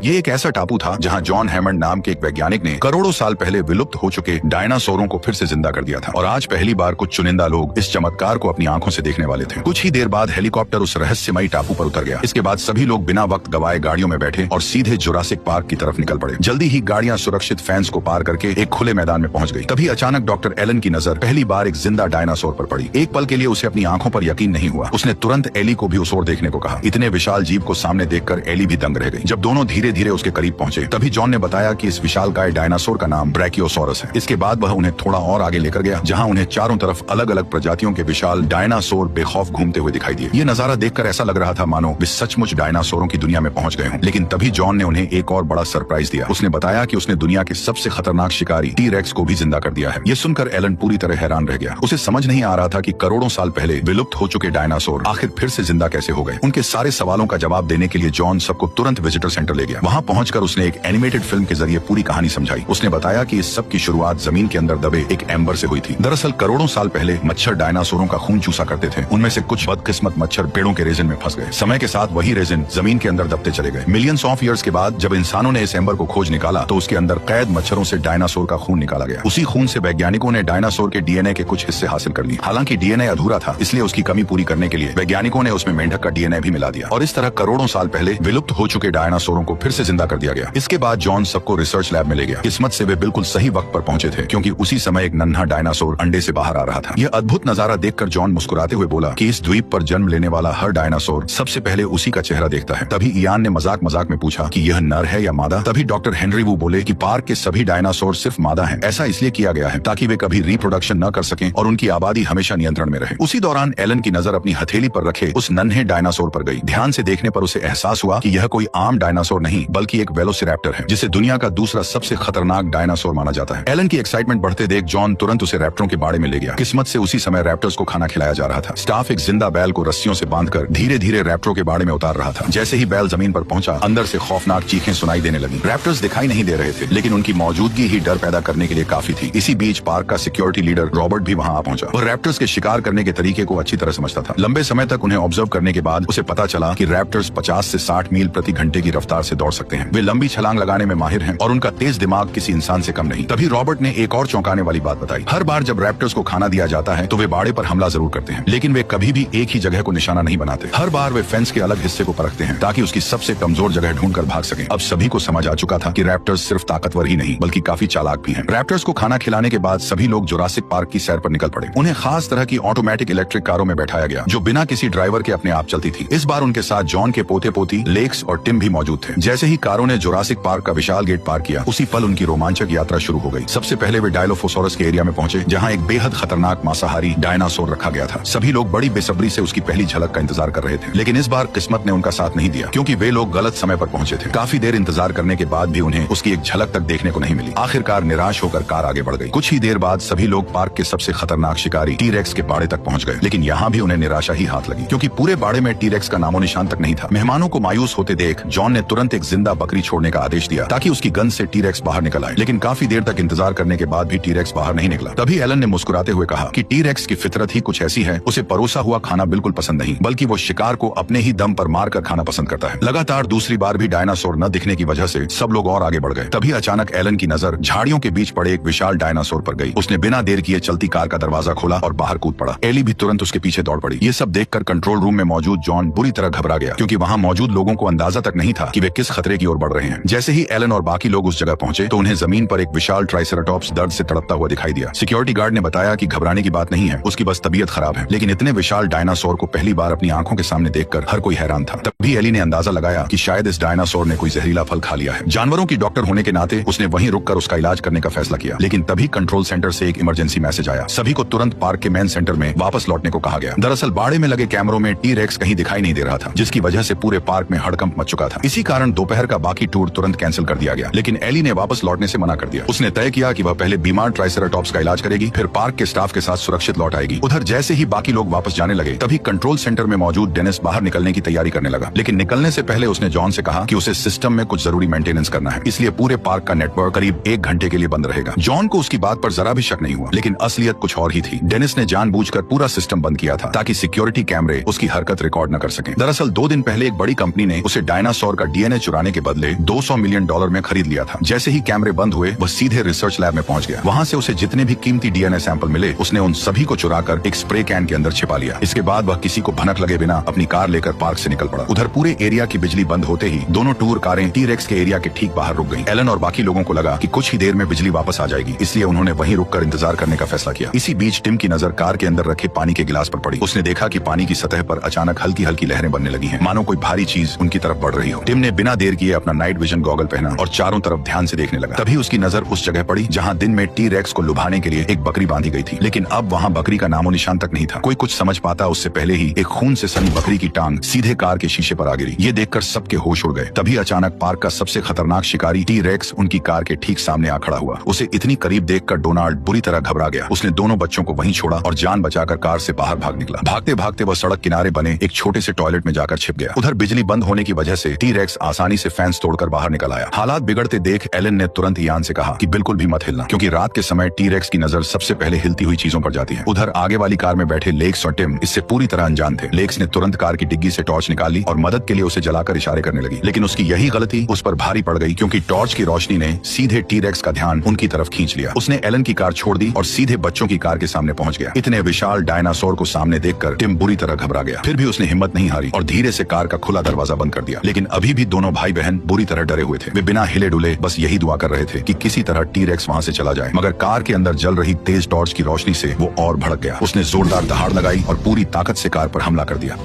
ये एक ऐसा टापू था जहाँ जॉन हैमंड नाम के एक वैज्ञानिक ने करोड़ों साल पहले विलुप्त हो चुके डायनासोरों को फिर से जिंदा कर दिया था और आज पहली बार कुछ चुनिंदा लोग इस चमत्कार को अपनी आंखों से देखने वाले थे। कुछ ही देर बाद हेलीकॉप्टर उस रहस्यमयी टापू पर उतर गया। इसके बाद सभी लोग बिना वक्त गवाए गाड़ियों में बैठे और सीधे जुरासिक पार्क की तरफ निकल पड़े। जल्दी ही गाड़ियां सुरक्षित फेंस को पार करके एक खुले मैदान में पहुंच गई। तभी अचानक डॉक्टर एलन की नजर पहली बार एक जिंदा डायनासोर पर पड़ी। एक पल के लिए उसे अपनी आंखों पर यकीन नहीं हुआ। उसने तुरंत एली को भी उस ओर देखने को कहा। इतने विशाल जीव को सामने देखकर एली भी दंग रह गई। जब दोनों धीरे धीरे उसके करीब पहुंचे तभी जॉन ने बताया कि इस विशालकाय डायनासोर का नाम ब्रैकियोसॉरस है। इसके बाद वह उन्हें थोड़ा और आगे लेकर गया जहां उन्हें चारों तरफ अलग अलग प्रजातियों के विशाल डायनासोर बेखौफ घूमते हुए दिखाई दिए। ये नजारा देखकर ऐसा लग रहा था मानो वे सचमुच डायनासोरों की दुनिया में पहुंच गए हों। लेकिन तभी जॉन ने उन्हें एक और बड़ा सरप्राइज दिया। उसने बताया कि उसने दुनिया के सबसे खतरनाक शिकारी टी-रेक्स को भी जिंदा कर दिया है। ये सुनकर एलन पूरी तरह हैरान रह गया। उसे समझ नहीं आ रहा था कि करोड़ों साल पहले विलुप्त हो चुके डायनासोर आखिर फिर से जिंदा कैसे हो गए। उनके सारे सवालों का जवाब देने के लिए जॉन सबको तुरंत विजिटर सेंटर ले गया। वहां पहुंचकर उसने एक एनिमेटेड फिल्म के जरिए पूरी कहानी समझाई। उसने बताया कि इस सब की शुरुआत जमीन के अंदर दबे एक एम्बर से हुई थी। दरअसल करोड़ों साल पहले मच्छर डायनासोरों का खून चूसा करते थे। उनमें से कुछ बदकिस्मत मच्छर पेड़ों के रेजिन में फंस गए। समय के साथ वही रेजिन जमीन के अंदर दबते चले गए। मिलियंस ऑफ ईयर्स के बाद जब इंसानों ने इस एम्बर को खोज निकाला तो उसके अंदर कैद मच्छरों से डायनासोर का खून निकाला गया। उसी खून से वैज्ञानिकों ने डायनासोर के डीएनए के कुछ हिस्से हासिल कर लिए। हालांकि डीएनए अधूरा था, इसलिए उसकी कमी पूरी करने के लिए वैज्ञानिकों ने उसमें मेंढक का डीएनए भी मिला दिया और इस तरह करोड़ों साल पहले विलुप्त हो चुके डायनासोरों को फिर से जिंदा कर दिया गया। इसके बाद जॉन सबको रिसर्च लैब में ले गया। किस्मत से वे बिल्कुल सही वक्त पर पहुंचे थे क्योंकि उसी समय एक नन्हा डायनासोर अंडे से बाहर आ रहा था। यह अद्भुत नजारा देखकर जॉन मुस्कुराते हुए बोला कि इस द्वीप पर जन्म लेने वाला हर डायनासोर सबसे पहले उसी का चेहरा देखता है। तभी इयान ने मजाक मजाक में पूछा कि यह नर है या मादा। तभी डॉक्टर हेनरी वू बोले कि पार्क के सभी डायनासोर सिर्फ मादा हैं। ऐसा इसलिए किया गया है ताकि वे कभी रिप्रोडक्शन न कर सकें और उनकी आबादी हमेशा नियंत्रण में रहे। उसी दौरान एलन की नजर अपनी हथेली पर रखे उस नन्हे डायनासोर पर गई। ध्यान से देखने पर उसे एहसास हुआ कि यह कोई आम डायनासोर नहीं बल्कि एक वेलोसिरैप्टर है जिसे दुनिया का दूसरा सबसे खतरनाक डायनासोर माना जाता है। एलन की एक्साइटमेंट बढ़ते देख जॉन तुरंत उसे रैप्टरों के बाड़े में ले गया। किस्मत से उसी समय रैप्टर्स को खाना खिलाया जा रहा था। स्टाफ एक जिंदा बैल को रस्सियों से बांधकर धीरे धीरे रैप्टरों के बाड़े में उतार रहा था। जैसे ही बैल जमीन पर पहुंचा अंदर से खौफनाक चीखें सुनाई देने लगी। रैप्टर्स दिखाई नहीं दे रहे थे लेकिन उनकी मौजूदगी ही डर पैदा करने के लिए काफी थी। इसी बीच पार्क का सिक्योरिटी लीडर रॉबर्ट भी वहां आ पहुंचा। वह रैप्टर्स के शिकार करने के तरीके को अच्छी तरह समझता था। लंबे समय तक उन्हें ऑब्जर्व करने के बाद उसे पता चला कि रैप्टर्स 50 से 60 मील प्रति घंटे की रफ्तार से दौड़ सकते हैं। वे लंबी छलांग लगाने में माहिर हैं और उनका तेज दिमाग किसी इंसान से कम नहीं। तभी रॉबर्ट ने एक और चौंकाने वाली बात बताई। हर बार जब रैप्टर्स को खाना दिया जाता है तो वे बाड़े पर हमला जरूर करते हैं लेकिन वे कभी भी एक ही जगह को निशाना नहीं बनाते। हर बार वे फेंस के अलग हिस्से को परखते हैं ताकि उसकी सबसे कमजोर जगह ढूंढकर भाग सकें। अब सभी को समझ आ चुका था कि रैप्टर्स सिर्फ ताकतवर ही नहीं बल्कि काफी चालाक भी हैं। रैप्टर्स को खाना खिलाने के बाद सभी लोग जुरासिक पार्क की सैर पर निकल पड़े। उन्हें खास तरह की ऑटोमेटिक इलेक्ट्रिक कारों में बैठाया गया जो बिना किसी ड्राइवर के अपने आप चलती थी। इस बार उनके साथ जॉन के पोते पोती लेक्स और टिम भी मौजूद थे। जैसे ही कारों ने जुरासिक पार्क का विशाल गेट पार किया उसी पल उनकी रोमांचक यात्रा शुरू हो गई। सबसे पहले वे डायलोफोसोरस के एरिया में पहुंचे जहां एक बेहद खतरनाक मांसाहारी डायनासोर रखा गया था। सभी लोग बड़ी बेसब्री से उसकी पहली झलक का इंतजार कर रहे थे लेकिन इस बार किस्मत ने उनका साथ नहीं दिया क्योंकि वे लोग गलत समय पर पहुंचे थे। काफी देर इंतजार करने के बाद भी उन्हें उसकी एक झलक तक देखने को नहीं मिली। आखिरकार निराश होकर कार आगे बढ़ गई। कुछ ही देर बाद सभी लोग पार्क के सबसे खतरनाक शिकारी टी-रेक्स के बाड़े तक पहुंच गए लेकिन यहाँ भी उन्हें निराशा ही हाथ लगी क्योंकि पूरे बाड़े में टी-रेक्स का नामो निशान तक नहीं था। मेहमानों को मायूस होते देख जॉन ने तुरंत एक जिंदा बकरी छोड़ने का आदेश दिया ताकि उसकी गन से टी-रेक्स बाहर निकल आए लेकिन काफी देर तक इंतजार करने के बाद भी टी-रेक्स बाहर नहीं निकला। तभी एलन ने मुस्कुराते हुए कहा कि टी-रेक्स की फितरत ही कुछ ऐसी है, उसे परोसा हुआ खाना बिल्कुल पसंद नहीं बल्कि वो शिकार को अपने ही दम पर मार कर खाना पसंद करता है। लगातार दूसरी बार भी डायनासोर न दिखने की वजह से सब लोग और आगे बढ़ गए। तभी अचानक एलन की नजर झाड़ियों के बीच पड़े एक विशाल डायनासोर पर गई। उसने बिना देर किए चलती कार का दरवाजा खोला और बाहर कूद पड़ा। एली भी तुरंत उसके पीछे दौड़ पड़ी। ये सब देखकर कंट्रोल रूम में मौजूद जॉन बुरी तरह घबरा गया क्योंकि वहाँ मौजूद लोगों को अंदाजा तक नहीं था कि वे किस खतरे की ओर बढ़ रहे हैं। जैसे ही एलन और बाकी लोग उस जगह पहुंचे तो उन्हें जमीन पर एक विशाल ट्राइसेराटॉप्स दर्द से तड़पता हुआ दिखाई दिया। सिक्योरिटी गार्ड ने बताया कि घबराने की बात नहीं है, उसकी बस तबीयत खराब है। लेकिन इतने विशाल डायनासोर को पहली बार अपनी आंखों के सामने देखकर हर कोई हैरान था। तभी एली ने अंदाजा लगाया कि शायद इस डायनासोर ने कोई जहरीला फल खा लिया है। जानवरों की डॉक्टर होने के नाते उसने वहीं रुककर उसका इलाज करने का फैसला किया। लेकिन तभी कंट्रोल सेंटर से एक इमरजेंसी मैसेज आया। सभी को तुरंत पार्क के मेन सेंटर में वापस लौटने को कहा गया। दरअसल बाड़े में लगे कैमरों में टी-रेक्स कहीं दिखाई नहीं दे रहा था जिसकी वजह से पूरे पार्क में हड़कंप मच चुका था। इसी कारण दोपहर का बाकी टूर तुरंत कैंसिल कर दिया गया। लेकिन एली ने वापस लौटने से मना कर दिया। उसने तय किया कि वह पहले बीमार ट्राइसेराटॉप्स का इलाज करेगी, फिर पार्क के स्टाफ के साथ सुरक्षित लौट आएगी। उधर जैसे ही बाकी लोग वापस जाने लगे तभी कंट्रोल सेंटर में मौजूद डेनिस बाहर निकलने की तैयारी करने लगा। लेकिन निकलने से पहले उसने जॉन से कहा कि उसे सिस्टम में कुछ जरूरी मेंटेनेंस करना है, इसलिए पूरे पार्क का नेटवर्क करीब 1 घंटे के लिए बंद रहेगा। जॉन को उसकी बात पर जरा भी शक नहीं हुआ, लेकिन असलियत कुछ और ही थी। डेनिस ने जानबूझकर पूरा सिस्टम बंद किया था ताकि सिक्योरिटी कैमरे उसकी हरकत रिकॉर्ड न कर सकें। दरअसल 2 दिन पहले एक बड़ी कंपनी ने उसे डायनासोर का डीएनए चुराने चुराने के बदले $200 मिलियन में खरीद लिया था। जैसे ही कैमरे बंद हुए वह सीधे रिसर्च लैब में पहुंच गया। वहां से उसे जितने भी कीमती डीएनए सैंपल मिले उसने उन सभी को चुराकर एक स्प्रे कैन के अंदर छिपा लिया। इसके बाद वह किसी को भनक लगे बिना अपनी कार लेकर पार्क से निकल पड़ा। उधर पूरे एरिया की बिजली बंद होते ही दोनों टूर कारें टी-रेक्स के एरिया के ठीक बाहर रुक गईं। एलन और बाकी लोगों को लगा कि कुछ ही देर में बिजली वापस आ जाएगी, इसलिए उन्होंने वहीं रुककर इंतजार करने का फैसला किया। इसी बीच टिम की नजर कार के अंदर रखे पानी के गिलास पर पड़ी। उसने देखा कि पानी की सतह पर अचानक हल्की हल्की लहरें बनने लगी हैं, मानो कोई भारी चीज उनकी तरफ बढ़ रही हो। टिम ने बिना देर किए अपना नाइट विजन गॉगल पहना और चारों तरफ ध्यान से देखने लगा। तभी उसकी नजर उस जगह पड़ी जहां दिन में टी-रेक्स को लुभाने के लिए एक बकरी बांधी गई थी, लेकिन अब वहां बकरी का नामो निशान तक नहीं था। कोई कुछ समझ पाता उससे पहले ही एक खून से सनी बकरी की टांग सीधे कार के शीशे पर आ गिरी। ये देखकर सबके होश उड़ गए। तभी अचानक पार्क का सबसे खतरनाक शिकारी टी-रेक्स उनकी कार के ठीक सामने आ खड़ा हुआ। उसे इतनी करीब देखकर डोनाल्ड बुरी तरह घबरा गया। उसने दोनों बच्चों को वहीं छोड़ा और जान बचाकर कार से बाहर भाग निकला। भागते भागते वह सड़क किनारे बने एक छोटे से टॉयलेट में जाकर छिप गया। उधर बिजली बंद होने की वजह से टी-रेक्स आसानी से फेंस तोड़कर बाहर निकल आया। हालात बिगड़ते देख एलन ने तुरंत इयान से कहा कि बिल्कुल भी मत हिलना, क्योंकि रात के समय टी-रेक्स की नजर सबसे पहले हिलती हुई चीजों पर जाती है। उधर आगे वाली कार में बैठे लेक्स और टिम इससे पूरी तरह अनजान थे। लेक्स ने तुरंत कार की डिग्गी से टॉर्च निकाली और मदद के लिए उसे जलाकर इशारे करने लगी, लेकिन उसकी यही गलती उस पर भारी पड़ गई, क्योंकि टॉर्च की रोशनी ने सीधे टी-रेक्स का ध्यान उनकी तरफ खींच लिया। उसने एलन की कार छोड़ दी और सीधे बच्चों की कार के सामने पहुंच गया। इतने विशाल डायनासोर को सामने देखकर टिम बुरी तरह घबरा गया। फिर भी उसने हिम्मत नहीं हारी और धीरे से कार का खुला दरवाजा बंद कर दिया। लेकिन अभी भी दोनों भाई बहन बुरी तरह डरे हुए थे। वे बिना हिले डुले बस यही दुआ कर रहे थे कि किसी तरह टी-रेक्स वहां से चला जाए। मगर कार के अंदर जल रही तेज टॉर्च की रोशनी से वो और भड़क गया। उसने जोरदार दहाड़ लगाई और पूरी ताकत से कार पर हमला कर दिया।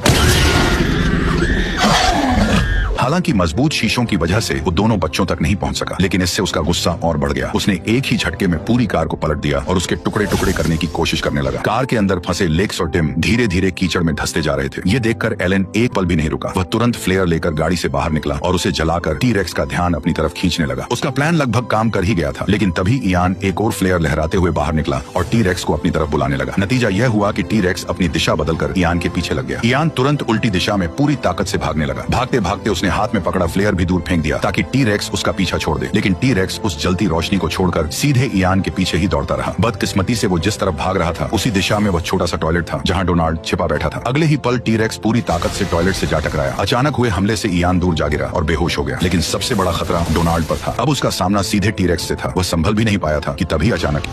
हालांकि मजबूत शीशों की वजह से वो दोनों बच्चों तक नहीं पहुंच सका, लेकिन इससे उसका गुस्सा और बढ़ गया। उसने एक ही झटके में पूरी कार को पलट दिया और उसके टुकड़े टुकड़े करने की कोशिश करने लगा। कार के अंदर फंसे लेक्स और टिम धीरे धीरे कीचड़ में धंसते जा रहे थे। ये देखकर एलन एक पल भी नहीं रुका। वह तुरंत फ्लेयर लेकर गाड़ी से बाहर निकला और उसे जलाकर टी-रेक्स का ध्यान अपनी तरफ खींचने लगा। उसका प्लान लगभग काम कर ही गया था, लेकिन तभी इयान एक और फ्लेयर लहराते हुए बाहर निकला और टी-रेक्स को अपनी तरफ बुलाने लगा। नतीजा यह हुआ कि टी-रेक्स अपनी दिशा बदलकर इयान के पीछे लग गया। इयान तुरंत उल्टी दिशा में पूरी ताकत से भागने लगा। भागते भागते उसने हाथ में पकड़ा फ्लेयर भी दूर फेंक दिया ताकि टी-रेक्स उसका पीछा छोड़ दे, लेकिन टी-रेक्स उस जलती रोशनी को छोड़कर सीधे इयान के पीछे ही दौड़ता रहा। बदकिस्मती से वो जिस तरफ भाग रहा था उसी दिशा में वह छोटा सा टॉयलेट था जहां डोनाल्ड छिपा बैठा था। अगले ही पल टी-रेक्स पूरी ताकत से टॉयलेट से जा टकराया। अचानक हुए हमले से इयान दूर जा गिरा और बेहोश हो गया, लेकिन सबसे बड़ा खतरा डोनाल्ड पर था। अब उसका सामना सीधे टी-रेक्स से था। वह संभल भी नहीं पाया था कि तभी अचानक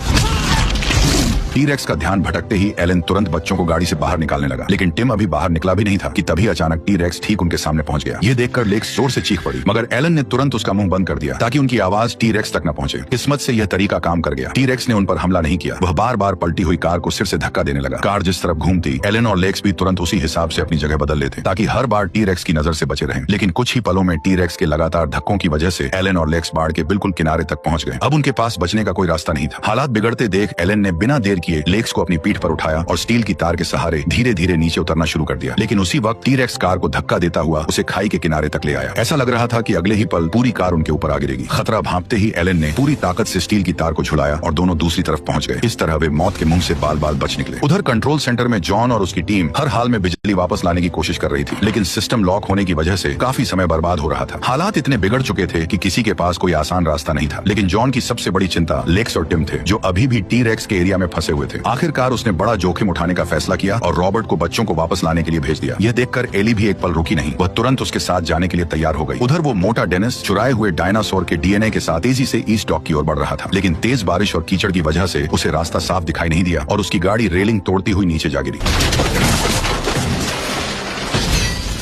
टी-रेक्स का ध्यान भटकते ही एलन तुरंत बच्चों को गाड़ी से बाहर निकालने लगा, लेकिन टिम अभी बाहर निकला भी नहीं था कि तभी अचानक टी-रेक्स ठीक उनके सामने पहुंच गया। ये देखकर लेक्स जोर से चीख पड़ी, मगर एलन ने तुरंत उसका मुंह बंद कर दिया ताकि उनकी आवाज टी-रेक्स तक न पहुंचे। किस्मत से यह तरीका काम कर गया। टी-रेक्स ने उन पर हमला नहीं किया। वह बार बार पलटी हुई कार को सिर से धक्का देने लगा। कार जिस तरफ घूमती एलन और लेक्स भी तुरंत उसी हिसाब से अपनी जगह बदल लेते ताकि हर बार टी-रेक्स की नजर से बचे रहें। लेकिन कुछ ही पलों में टी-रेक्स के लगातार धक्कों की वजह से एलन और लेक्स बाढ़ के बिल्कुल किनारे तक पहुंच गए। अब उनके पास बचने का कोई रास्ता नहीं था। हालात बिगड़ते देख एलन ने बिना देर किए लेक्स को अपनी पीठ पर उठाया और स्टील की तार के सहारे धीरे धीरे नीचे उतरना शुरू कर दिया। लेकिन उसी वक्त टी-रेक्स कार को धक्का देता हुआ उसे खाई के किनारे तक ले आया। ऐसा लग रहा था कि अगले ही पल पूरी कार उनके ऊपर आ गिरेगी। खतरा भांपते ही एलन ने पूरी ताकत से स्टील की तार को झुलाया और दोनों दूसरी तरफ पहुंच गए। इस तरह वे मौत के मुंह से बाल बाल बच निकले। उधर कंट्रोल सेंटर में जॉन और उसकी टीम हर हाल में बिजली वापस लाने की कोशिश कर रही थी, लेकिन सिस्टम लॉक होने की वजह से काफी समय बर्बाद हो रहा था। हालात इतने बिगड़ चुके थे कि किसी के पास कोई आसान रास्ता नहीं था। लेकिन जॉन की सबसे बड़ी चिंता लेक्स और टिम थे, जो अभी भी टी-रेक्स के एरिया में फंसे हुए थे। आखिरकार उसने बड़ा जोखिम उठाने का फैसला किया और रॉबर्ट को बच्चों को वापस लाने के लिए भेज दिया। यह देखकर एली भी एक पल रुकी नहीं। वह तुरंत उसके साथ जाने के लिए तैयार हो गई। उधर वो मोटा डेनिस चुराए हुए डायनासोर के डीएनए के साथ तेजी से ईस्ट डॉक की ओर बढ़ रहा था, लेकिन तेज बारिश और कीचड़ की वजह से उसे रास्ता साफ दिखाई नहीं दिया और उसकी गाड़ी रेलिंग तोड़ती हुई नीचे जा गिरी।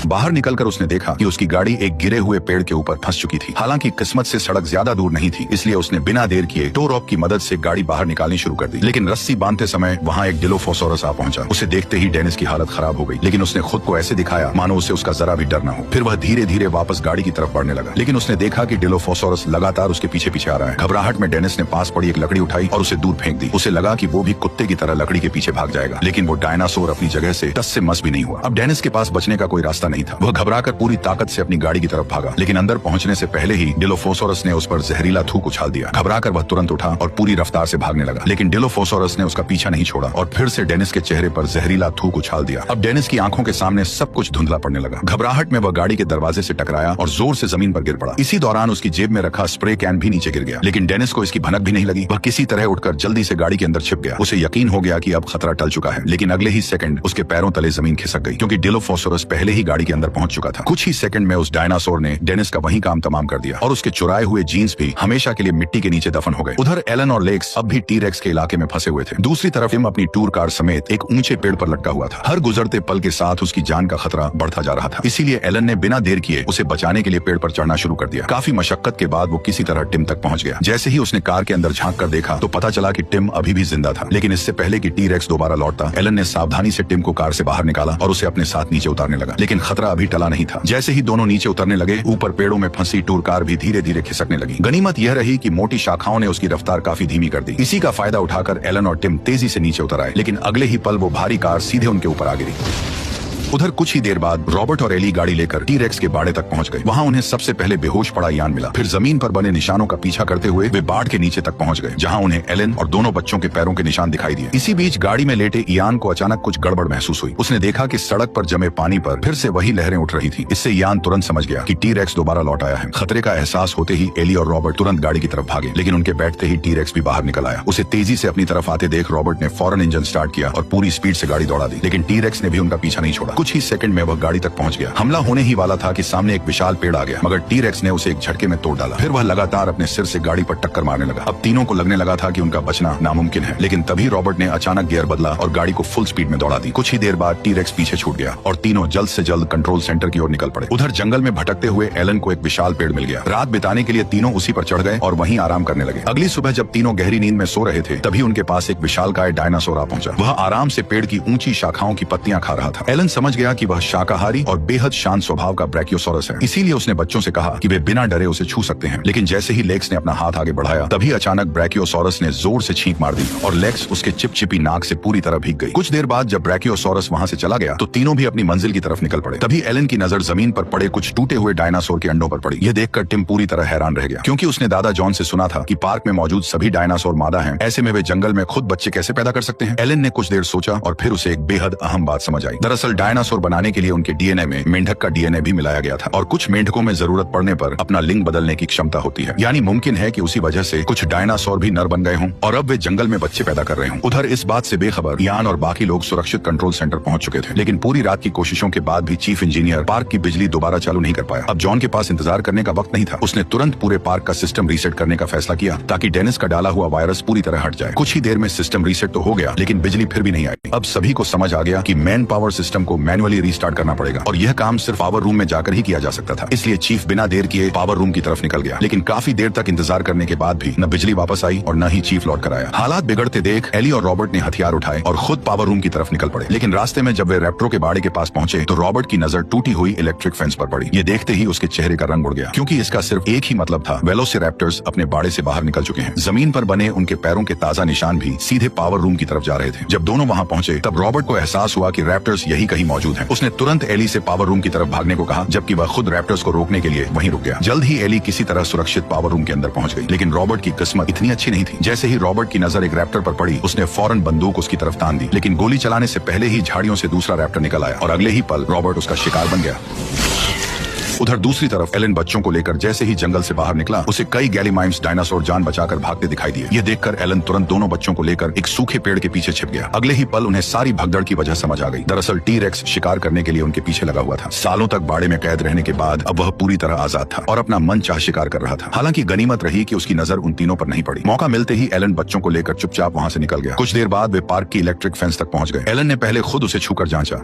बाहर निकलकर उसने देखा कि उसकी गाड़ी एक गिरे हुए पेड़ के ऊपर फंस चुकी थी। हालांकि किस्मत से सड़क ज्यादा दूर नहीं थी, इसलिए उसने बिना देर किए टो रॉप की मदद से गाड़ी बाहर निकालनी शुरू कर दी। लेकिन रस्सी बांधते समय वहां एक डिलोफोसोरस आ पहुंचा। उसे देखते ही डेनिस की हालत खराब हो गई, लेकिन उसने खुद को ऐसे दिखाया मानो उसे उसका जरा भी डर न हो। फिर वह धीरे धीरे वापस गाड़ी की तरफ बढ़ने लगा, लेकिन उसने देखा कि डिलोफोसोरस लगातार उसके पीछे पीछे आ रहा है। घबराहट में डेनिस ने पास पड़ी एक लकड़ी उठाई और उसे दूर फेंक दी। उसे लगा कि वो भी कुत्ते की तरह लकड़ी के पीछे भाग जाएगा, लेकिन वो डायनासोर अपनी जगह से टस से मस भी नहीं हुआ। अब डेनिस के पास बचने का कोई रास्ता नहीं था। वह घबराकर पूरी ताकत से अपनी गाड़ी की तरफ भागा, लेकिन अंदर पहुंचने से पहले ही डिलोफोसोरस ने उस पर जहरीला थूक उछाल दिया। घबराकर वह तुरंत उठा और पूरी रफ्तार से भागने लगा, लेकिन डिलोफोसोरस ने उसका पीछा नहीं छोड़ा और फिर से डेनिस के चेहरे पर जहरीला थूक उछाल दिया। अब डेनिस की आंखों के सामने सब कुछ धुंधला पड़ने लगा। घबराहट में वह गाड़ी के दरवाजे से टकराया और जोर से जमीन पर गिर पड़ा। इसी दौरान उसकी जेब में रखा स्प्रे कैन भी नीचे गिर गया, लेकिन डेनिस को इसकी भनक भी नहीं लगी। वह किसी तरह उठकर जल्दी से गाड़ी के अंदर छिप गया। उसे यकीन हो गया कि अब खतरा टल चुका है, लेकिन अगले ही सेकंड उसके पैरों तले जमीन खिसक गई, क्योंकि डिलोफोसोरस पहले ही गाड़ी के अंदर पहुंच चुका था। कुछ ही सेकंड में उस डायनासोर ने डेनिस का वही काम तमाम कर दिया और उसके चुराए हुए जीन्स भी हमेशा के लिए मिट्टी के नीचे दफन हो गए। उधर एलन और लेक्स अब भी टी-रेक्स के इलाके में फंसे हुए थे। दूसरी तरफ टिम अपनी टूर कार समेत एक ऊंचे पेड़ पर लटका हुआ था। हर गुजरते पल के साथ उसकी जान का खतरा बढ़ता जा रहा था। इसीलिए एलन ने बिना देर किए उसे बचाने के लिए पेड़ पर चढ़ना शुरू कर दिया। काफी मशक्कत के बाद वो किसी तरह टिम तक पहुंच गया। जैसे ही उसने कार के अंदर झांक कर देखा तो पता चला कि टिम अभी भी जिंदा था। लेकिन इससे पहले कि टी-रेक्स दोबारा लौटता, एलन ने सावधानी से टिम को कार से बाहर निकाला और उसे अपने साथ नीचे उतारने लगा। लेकिन खतरा अभी टला नहीं था। जैसे ही दोनों नीचे उतरने लगे, ऊपर पेड़ों में फंसी टूर कार भी धीरे धीरे खिसकने लगी। गनीमत यह रही कि मोटी शाखाओं ने उसकी रफ्तार काफी धीमी कर दी। इसी का फायदा उठाकर एलन और टिम तेजी से नीचे उतर आए, लेकिन अगले ही पल वो भारी कार सीधे उनके ऊपर आ गिरी। उधर कुछ ही देर बाद रॉबर्ट और एली गाड़ी लेकर टी-रेक्स के बाड़े तक पहुंच गए। वहां उन्हें सबसे पहले बेहोश पड़ा इयान मिला। फिर जमीन पर बने निशानों का पीछा करते हुए वे बाढ़ के नीचे तक पहुंच गए, जहां उन्हें एलन और दोनों बच्चों के पैरों के निशान दिखाई दिए। इसी बीच गाड़ी में लेटे इयान को अचानक कुछ गड़बड़ महसूस हुई। उसने देखा कि सड़क पर जमे पानी पर फिर से वही लहरें उठ रही थी। इससे इयान तुरंत समझ गया कि टी-रेक्स दोबारा लौट आया है। खतरे का एहसास होते ही एली और रॉबर्ट तुरंत गाड़ी की तरफ भागे, लेकिन उनके बैठते ही टी-रेक्स भी बाहर निकल आया। उसे तेजी से अपनी तरफ आते देख रॉबर्ट ने फौरन इंजन स्टार्ट किया और पूरी स्पीड से गाड़ी दौड़ा दी, लेकिन टी-रेक्स ने भी उनका पीछा नहीं छोड़ा। कुछ ही सेकंड में गाड़ी तक पहुंच गया। हमला होने ही वाला था कि सामने एक विशाल पेड़ आ गया, मगर टी-रेक्स ने उसे एक झटके में तोड़ डाला। फिर वह लगातार अपने सिर से गाड़ी पर टक्कर मारने लगा। अब तीनों को लगने लगा था कि उनका बचना नामुमकिन है, लेकिन तभी रॉबर्ट ने अचानक गियर बदला और गाड़ी को फुल स्पीड में दौड़ा दी। कुछ ही देर बाद टी-रेक्स पीछे छूट गया और तीनों जल्द से जल्द कंट्रोल सेंटर की ओर निकल पड़े। उधर जंगल में भटकते हुए एलन को एक विशाल पेड़ मिल गया। रात बिताने के लिए तीनों उसी पर चढ़ गए और वहीं आराम करने लगे। अगली सुबह जब तीनों गहरी नींद में सो रहे थे, तभी उनके पास एक विशालकाय डायनासोर आ पहुंचा। वह आराम से पेड़ की ऊंची शाखाओं की पत्तियां खा रहा था। एलन समझ गया कि वह शाकाहारी और बेहद शांत स्वभाव का ब्रैकियोसॉरस है। इसीलिए उसने बच्चों से कहा कि वे बिना डरे उसे छू सकते हैं। लेकिन जैसे ही लेक्स ने अपना हाथ आगे बढ़ाया, तभी अचानक ब्रैकियोसॉरस ने जोर से छींक मार दी और लेक्स उसके चिपचिपी नाक से पूरी तरह भीग गई। कुछ देर बाद जब ब्रैकियोसॉरस वहां से चला गया तो तीनों भी अपनी मंजिल की तरफ निकल पड़े। तभी एलन की नजर जमीन पर पड़े कुछ टूटे हुए डायनासोर के अंडों पर पड़ी। यह देखकर टिम पूरी तरह हैरान रह गया, क्योंकि उसने दादा जॉन से सुना था कि पार्क में मौजूद सभी डायनासोर मादा हैं। ऐसे में वे जंगल में खुद बच्चे कैसे पैदा कर सकते हैं? एलन ने कुछ देर सोचा और फिर उसे एक बेहद अहम बात समझ आई। दरअसल डायनासोर बनाने के लिए उनके डीएनए में मेंढक का डीएनए भी मिलाया गया था और कुछ मेंढकों में जरूरत पड़ने पर अपना लिंग बदलने की क्षमता होती है। यानी मुमकिन है कि उसी वजह से कुछ डायनासोर भी नर बन गए हों और अब वे जंगल में बच्चे पैदा कर रहे हों। उधर इस बात से बेखबर इयान और बाकी लोग सुरक्षित कंट्रोल सेंटर पहुंच चुके थे, लेकिन पूरी रात की कोशिशों के बाद भी चीफ इंजीनियर पार्क की बिजली दोबारा चालू नहीं कर पाया। अब जॉन के पास इंतजार करने का वक्त नहीं था। उसने तुरंत पूरे पार्क का सिस्टम रीसेट करने का फैसला किया ताकि डेनिस का डाला हुआ वायरस पूरी तरह हट जाए। कुछ ही देर में सिस्टम रीसेट तो हो गया, लेकिन बिजली फिर भी नहीं आई। अब सभी को समझ आ गया कि मैन पावर सिस्टम को मैनुअली रीस्टार्ट करना पड़ेगा और यह काम सिर्फ पावर रूम में जाकर ही किया जा सकता था। इसलिए चीफ बिना देर किए पावर रूम की तरफ निकल गया, लेकिन काफी देर तक इंतजार करने के बाद भी न बिजली वापस आई और न ही चीफ लौट कर आया। हालात बिगड़ते देख एली और रॉबर्ट ने हथियार उठाए और खुद पावर रूम की तरफ निकल पड़े। लेकिन रास्ते में जब वे रैप्टरों के बाड़े के पास पहुंचे तो रॉबर्ट की नजर टूटी हुई इलेक्ट्रिक फेंस पर पड़ी। ये देखते ही उसके चेहरे का रंग उड़ गया, क्योंकि इसका सिर्फ एक ही मतलब था, वेलोसिरैप्टर्स अपने बाड़े से बाहर निकल चुके हैं। जमीन पर बने उनके पैरों के ताजा निशान भी सीधे पावर रूम की तरफ जा रहे थे। जब दोनों वहां पहुंचे तब रॉबर्ट को एहसास हुआ कि रैप्टर्स यही कहीं मौजूद हैं। उसने तुरंत एली से पावर रूम की तरफ भागने को कहा, जबकि वह खुद रैप्टर्स को रोकने के लिए वहीं रुक गया। जल्द ही एली किसी तरह सुरक्षित पावर रूम के अंदर पहुंच गई, लेकिन रॉबर्ट की किस्मत इतनी अच्छी नहीं थी। जैसे ही रॉबर्ट की नजर एक रैप्टर पर पड़ी, उसने फौरन बंदूक उसकी तरफ तान दी, लेकिन गोली चलाने से पहले ही झाड़ियों से दूसरा रैप्टर निकल आया और अगले ही पल रॉबर्ट उसका शिकार बन गया। उधर दूसरी तरफ एलन बच्चों को लेकर जैसे ही जंगल से बाहर निकला, उसे कई गैलीमाइम्स डायनासोर जान बचाकर भागते दिखाई दिए। ये देखकर एलन तुरंत दोनों बच्चों को लेकर एक सूखे पेड़ के पीछे छिप गया। अगले ही पल उन्हें सारी भगदड़ की वजह समझ आ गई। दरअसल टी-रेक्स शिकार करने के लिए उनके पीछे लगा हुआ था। सालों तक बाड़े में कैद रहने के बाद अब वह पूरी तरह आजाद था और अपना मन चाह शिकार कर रहा था। हालांकि गनीमत रही कि उसकी नजर उन तीनों पर नहीं पड़ी। मौका मिलते ही एलन बच्चों को लेकर चुपचाप वहां से निकल गया। कुछ देर बाद वे पार्क की इलेक्ट्रिक फेंस तक पहुंच गए। एलन ने पहले खुद उसे छूकर जांचा।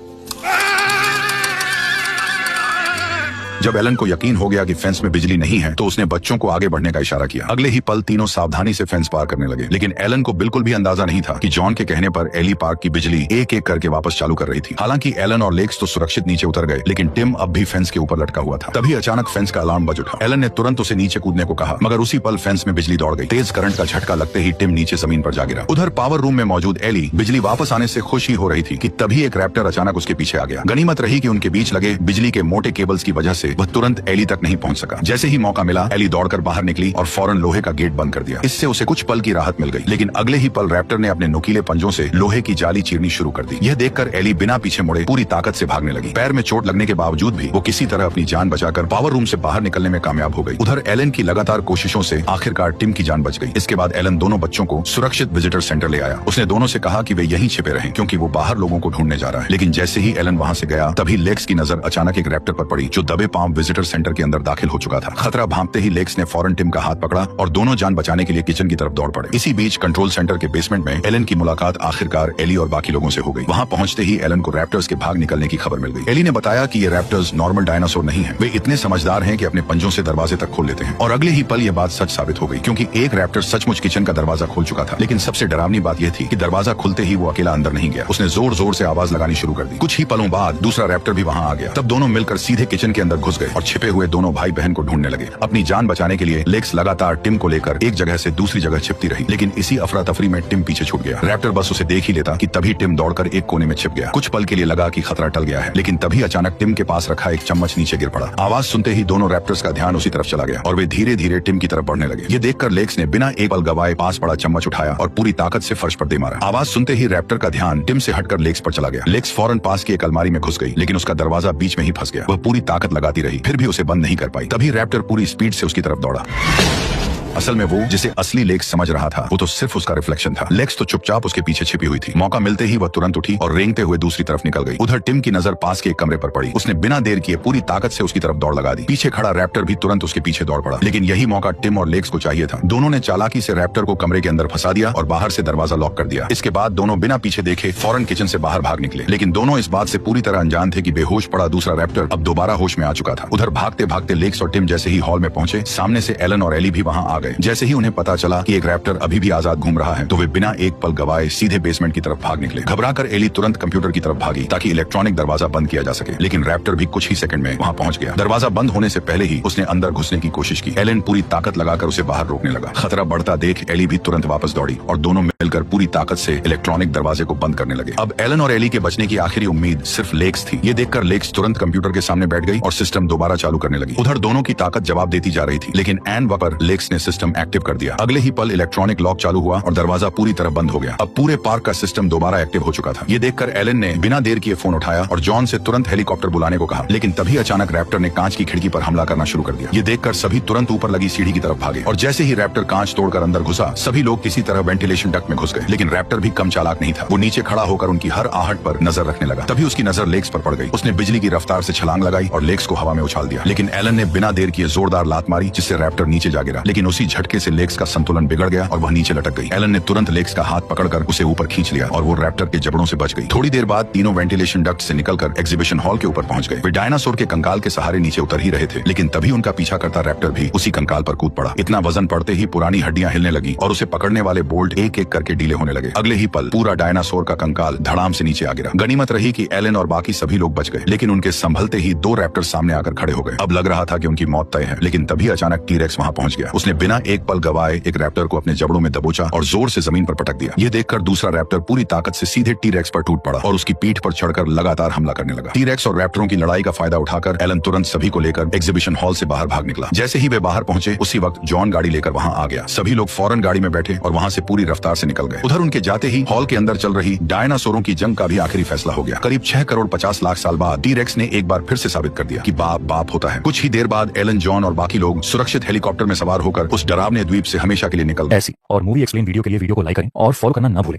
जब एलन को यकीन हो गया कि फेंस में बिजली नहीं है तो उसने बच्चों को आगे बढ़ने का इशारा किया। अगले ही पल तीनों सावधानी से फेंस पार करने लगे, लेकिन एलन को बिल्कुल भी अंदाजा नहीं था कि जॉन के कहने पर एली पार्क की बिजली एक एक करके वापस चालू कर रही थी। हालांकि एलन और लेक्स तो सुरक्षित नीचे उतर गए, लेकिन टिम अब भी फेंस के ऊपर लटका हुआ था। तभी अचानक फेंस का अलार्म बज उठा। एलन ने तुरंत उसे नीचे कूदने को कहा, मगर उसी पल फेंस में बिजली दौड़ गई। तेज करंट का झटका लगते ही टिम नीचे जमीन पर जा गिरा। उधर पावर रूम में मौजूद एली बिजली वापस आने से खुश ही हो रही थी कि तभी एक रैप्टर अचानक उसके पीछे आ गया। गनीमत रही कि उनके बीच लगे बिजली के मोटे केबल्स की वजह से वह तुरंत एली तक नहीं पहुंच सका। जैसे ही मौका मिला एली दौड़कर बाहर निकली और फौरन लोहे का गेट बंद कर दिया। इससे उसे कुछ पल की राहत मिल गई, लेकिन अगले ही पल रैप्टर ने अपने नुकीले पंजों से लोहे की जाली चीरनी शुरू कर दी। यह देखकर एली बिना पीछे मुड़े पूरी ताकत से भागने लगी। पैर में चोट लगने के बावजूद भी वो किसी तरह अपनी जान बचाकर पावर रूम से बाहर निकलने में कामयाब हो गई। उधर एलन की लगातार कोशिशों से आखिरकार टिम की जान बच गई। इसके बाद एलन दोनों बच्चों को सुरक्षित विजिटर सेंटर ले आया। उसने दोनों से कहा कि वे यहीं छिपे रहें क्योंकि वो बाहर लोगों को ढूंढने जा रहा है। लेकिन जैसे ही एलन वहां से गया तभी लेक्स की नजर अचानक एक रैप्टर पर पड़ी जो दबे पांव विजिटर सेंटर के अंदर दाखिल हो चुका था। खतरा भांपते ही लेक्स ने फौरन टिम का हाथ पकड़ा और दोनों जान बचाने के लिए किचन की तरफ दौड़ पड़े। इसी बीच कंट्रोल सेंटर के बेसमेंट में एलन की मुलाकात आखिरकार एली और बाकी लोगों से हो गई। वहां पहुंचते ही एलन को रैप्टर्स के भाग निकलने की खबर मिल गई। एली ने बताया कि ये रैप्टर्स नॉर्मल डायनासोर नहीं है, वे इतने समझदार हैं कि अपने पंजों से दरवाजे तक खोल लेते हैं। और अगले ही पल यह बात सच साबित हो गई क्योंकि एक रैप्टर सचमुच किचन का दरवाजा खोल चुका था। लेकिन सबसे डरावनी बात यह थी कि दरवाजा खुलते ही वो अकेला अंदर नहीं गया। उसने जोर जोर से आवाज लगानी शुरू कर दी। कुछ ही पलों बाद दूसरा रैप्टर भी वहां आ गया। तब दोनों मिलकर सीधे किचन के अंदर घुस गए और छिपे हुए दोनों भाई बहन को ढूंढने लगे। अपनी जान बचाने के लिए लेक्स लगातार टिम को लेकर एक जगह से दूसरी जगह छिपती रही, लेकिन इसी अफरा तफरी में टिम पीछे छूट गया। रैप्टर बस उसे देख ही लेता कि तभी टिम दौड़कर एक कोने में छिप गया। कुछ पल के लिए लगा कि खतरा टल गया है, लेकिन तभी अचानक टिम के पास रखा एक चम्मच नीचे गिर पड़ा। आवाज सुनते ही दोनों रैप्टर्स का ध्यान उसी तरफ चला गया और वे धीरे धीरे टिम की तरफ बढ़ने लगे। ये देखकर लेक्स ने बिना एक पल गवाए पास पड़ा चम्मच उठाया और पूरी ताकत से फर्श पर दे मारा। आवाज सुनते ही रैप्टर का ध्यान टिम से हटकर लेक्स पर चला गया। लेक्स फौरन पास की एक अलमारी में घुस गई, लेकिन उसका दरवाजा बीच में ही फंस गया। वह पूरी ताकत लगाती रही, फिर भी उसे बंद नहीं कर पाई। तभी रैप्टर पूरी स्पीड से उसकी तरफ दौड़ा। असल में वो जिसे असली लेक्स समझ रहा था वो तो सिर्फ उसका रिफ्लेक्शन था। लेक्स तो चुपचाप उसके पीछे छिपी हुई थी। मौका मिलते ही वह तुरंत उठी और रेंगते हुए दूसरी तरफ निकल गई। उधर टिम की नजर पास के एक कमरे पर पड़ी। उसने बिना देर किए पूरी ताकत से उसकी तरफ दौड़ लगा दी। पीछे खड़ा रैप्टर भी तुरंत उसके पीछे दौड़ पड़ा, लेकिन यही मौका टिम और लेक्स को चाहिए था। दोनों ने चालाकी से रैप्टर को कमरे के अंदर फंसा दिया और बाहर से दरवाजा लॉक कर दिया। इसके बाद दोनों बिना पीछे देखे फौरन किचन से बाहर भाग निकले, लेकिन दोनों इस बात से पूरी तरह अनजान थे कि बेहोश पड़ा दूसरा रैप्टर अब दोबारा होश में आ चुका था। उधर भागते भागते लेक्स और टिम जैसे ही हॉल में पहुंचे, सामने से एलन और एली भी वहां आ गए। जैसे ही उन्हें पता चला कि एक रैप्टर अभी भी आजाद घूम रहा है तो वे बिना एक पल गवाए सीधे बेसमेंट की तरफ भाग निकले। घबराकर एली तुरंत कंप्यूटर की तरफ भागी ताकि इलेक्ट्रॉनिक दरवाजा बंद किया जा सके, लेकिन रैप्टर भी कुछ ही सेकंड में वहां पहुंच गया। दरवाजा बंद होने से पहले ही उसने अंदर घुसने की कोशिश की। एलन पूरी ताकत लगाकर उसे बाहर रोकने लगा। खतरा बढ़ता देख एली भी तुरंत वापस दौड़ी और दोनों मिलकर पूरी ताकत से इलेक्ट्रॉनिक दरवाजे को बंद करने लगे। अब एलन और एली के बचने की आखिरी उम्मीद सिर्फ लेक्स थी। ये देखकर लेक्स तुरंत कंप्यूटर के सामने बैठ गई और सिस्टम दोबारा चालू करने लगी। उधर दोनों की ताकत जवाब देती जा रही थी, लेकिन एन वक्त पर लेक्स ने सिस्टम एक्टिव कर दिया। अगले ही पल इलेक्ट्रॉनिक लॉक चालू हुआ और दरवाजा पूरी तरह बंद हो गया। अब पूरे पार्क का सिस्टम दोबारा एक्टिव हो चुका था। ये देखकर एलन ने बिना देर किए फोन उठाया और जॉन से तुरंत हेलीकॉप्टर बुलाने को कहा, लेकिन तभी अचानक रैप्टर ने कांच की खिड़की पर हमला करना शुरू कर दिया। ये देखकर सभी तुरंत ऊपर लगी सीढ़ी की तरफ भागे और जैसे ही रैप्टर कांच तोड़कर अंदर घुसा, सभी लोग किसी तरह वेंटिलेशन डक्ट में घुस गए। लेकिन रैप्टर भी कम चालाक नहीं था। वो नीचे खड़ा होकर उनकी हर आहट पर नजर रखने लगा। तभी उसकी नजर लेक्स पर पड़ गई। उसने बिजली की रफ्तार से छलांग लगाई और लेक्स को हवा में उछाल दिया, लेकिन एलन ने बिना देर किए जोरदार लात मारी जिससे रैप्टर नीचे जा गिरा। लेकिन उसी झटके से लेक्स का संतुलन बिगड़ गया और वह नीचे लटक गई। एलन ने तुरंत लेक्स का हाथ पकड़कर उसे ऊपर खींच लिया और वो रैप्टर के जबड़ों से बच गई। थोड़ी देर बाद तीनों वेंटिलेशन डक्ट से निकलकर एग्जीबिशन हॉल के ऊपर पहुंच गए। वे डायनासोर के कंकाल के सहारे नीचे उतर ही रहे थे, लेकिन तभी उनका पीछा करता रैप्टर भी उसी कंकाल पर कूद पड़ा। इतना वजन पड़ते ही पुरानी हड्डियां हिलने लगी और उसे पकड़ने वाले बोल्ट एक एक करके ढीले होने लगे। अगले ही पल पूरा डायनासोर का कंकाल धड़ाम से नीचे आ गिरा। गनीमत रही कि एलन और बाकी सभी लोग बच गए, लेकिन उनके संभलते ही दो रैप्टर सामने आकर खड़े हो गए। अब लग रहा था कि उनकी मौत तय है, लेकिन तभी अचानक टी-रेक्स वहां पहुंच गया। उसने बिना एक पल गवाए एक रैप्टर को अपने जबड़ों में दबोचा और जोर से जमीन पर पटक दिया। ये देखकर दूसरा रैप्टर पूरी ताकत से सीधे टी-रेक्स पर टूट पड़ा और उसकी पीठ पर चढ़कर लगातार हमला करने लगा। टी-रेक्स और रैप्टरों की लड़ाई का फायदा उठाकर एलन तुरंत सभी को लेकर एग्जीबिशन हॉल से बाहर भाग निकला। जैसे ही वे बाहर पहुंचे उसी वक्त जॉन गाड़ी लेकर वहां आ गया। सभी लोग फौरन गाड़ी में बैठे और वहां से पूरी रफ्तार से निकल गए। उधर उनके जाते ही हॉल के अंदर चल रही डायनासोरों की जंग का भी आखिरी फैसला हो गया। करीब 6 करोड़ 50 लाख साल बाद टी-रेक्स ने एक बार फिर से साबित कर दिया कि बाप बाप होता है। कुछ ही देर बाद एलन, जॉन और बाकी लोग सुरक्षित हेलीकॉप्टर में सवार होकर उस डरावने द्वीप से हमेशा के लिए निकल गए। ऐसी और मूवी एक्सप्लेन वीडियो के लिए वीडियो को लाइक करें और फॉलो करना ना भूलें।